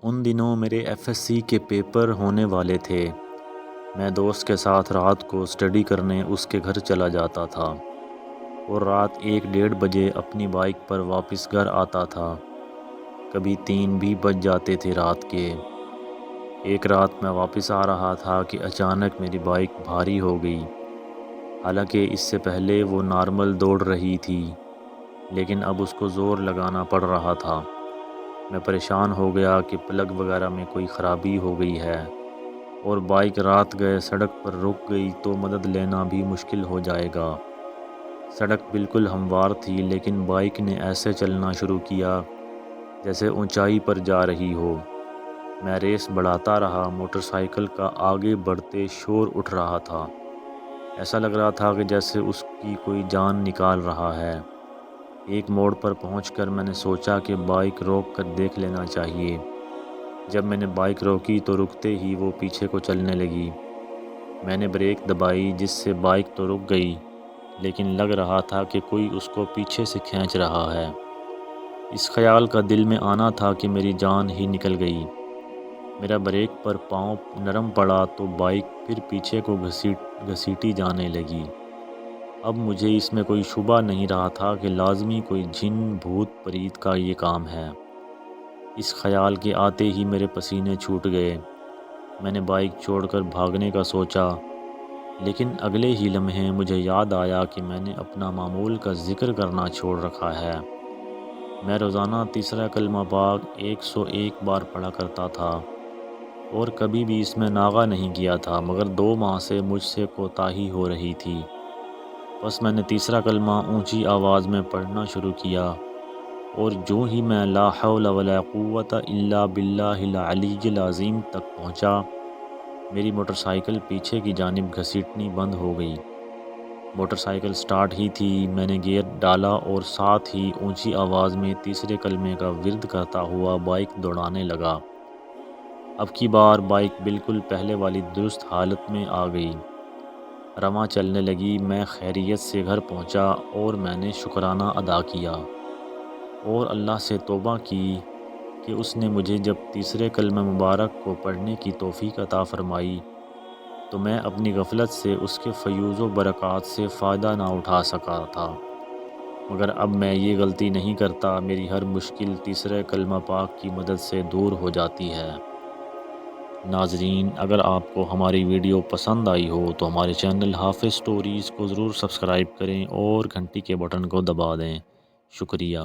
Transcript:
ان دنوں میرے F S C کے پیپر ہونے والے تھے۔ میں دوست کے ساتھ رات کو اسٹڈی کرنے اس کے گھر چلا جاتا تھا اور رات 1-1:30 بجے اپنی بائک پر واپس گھر آتا تھا۔ کبھی 3 بھی بج جاتے تھے رات کے۔ ایک رات میں واپس آ رہا تھا کہ اچانک میری بائک بھاری ہو گئی۔ حالانکہ اس سے پہلے وہ نارمل دوڑ رہی تھی، لیکن اب اس کو زور لگانا پڑ رہا تھا۔ میں پریشان ہو گیا کہ پلگ وغیرہ میں کوئی خرابی ہو گئی ہے، اور بائک رات گئے سڑک پر رک گئی تو مدد لینا بھی مشکل ہو جائے گا۔ سڑک بالکل ہموار تھی، لیکن بائک نے ایسے چلنا شروع کیا جیسے اونچائی پر جا رہی ہو۔ میں ریس بڑھاتا رہا، موٹر سائیکل کا آگے بڑھتے شور اٹھ رہا تھا۔ ایسا لگ رہا تھا کہ جیسے اس کی کوئی جان نکال رہا ہے۔ ایک موڑ پر پہنچ کر میں نے سوچا کہ بائک روک کر دیکھ لینا چاہیے۔ جب میں نے بائک روکی تو رکتے ہی وہ پیچھے کو چلنے لگی۔ میں نے بریک دبائی جس سے بائک تو رک گئی، لیکن لگ رہا تھا کہ کوئی اس کو پیچھے سے کھینچ رہا ہے۔ اس خیال کا دل میں آنا تھا کہ میری جان ہی نکل گئی۔ میرا بریک پر پاؤں نرم پڑا تو بائک پھر پیچھے کو گھسیٹی جانے لگی۔ اب مجھے اس میں کوئی شبہ نہیں رہا تھا کہ لازمی کوئی جن بھوت پریت کا یہ کام ہے۔ اس خیال کے آتے ہی میرے پسینے چھوٹ گئے۔ میں نے بائک چھوڑ کر بھاگنے کا سوچا، لیکن اگلے ہی لمحے مجھے یاد آیا کہ میں نے اپنا معمول کا ذکر کرنا چھوڑ رکھا ہے۔ میں روزانہ تیسرا کلمہ پاک 101 بار پڑھا کرتا تھا اور کبھی بھی اس میں ناغہ نہیں کیا تھا، مگر 2 ماہ سے مجھ سے کوتاہی ہو رہی تھی۔ بس میں نے تیسرا کلمہ اونچی آواز میں پڑھنا شروع کیا، اور جو ہی میں لا حول ولا قوت الا باللہ العلی العظیم تک پہنچا، میری موٹر سائیکل پیچھے کی جانب گھسیٹنی بند ہو گئی۔ موٹر سائیکل سٹارٹ ہی تھی۔ میں نے گیئر ڈالا اور ساتھ ہی اونچی آواز میں تیسرے کلمے کا ورد کرتا ہوا بائک دوڑانے لگا۔ اب کی بار بائک بالکل پہلے والی درست حالت میں آ گئی، رواں چلنے لگی۔ میں خیریت سے گھر پہنچا اور میں نے شکرانہ ادا کیا اور اللہ سے توبہ کی کہ اس نے مجھے جب تیسرے کلمہ مبارک کو پڑھنے کی توفیق عطا فرمائی تو میں اپنی غفلت سے اس کے فیوض و برکات سے فائدہ نہ اٹھا سکا تھا، مگر اب میں یہ غلطی نہیں کرتا۔ میری ہر مشکل تیسرے کلمہ پاک کی مدد سے دور ہو جاتی ہے۔ ناظرین، اگر آپ کو ہماری ویڈیو پسند آئی ہو تو ہمارے چینل حافظ سٹوریز کو ضرور سبسکرائب کریں اور گھنٹی کے بٹن کو دبا دیں۔ شکریہ۔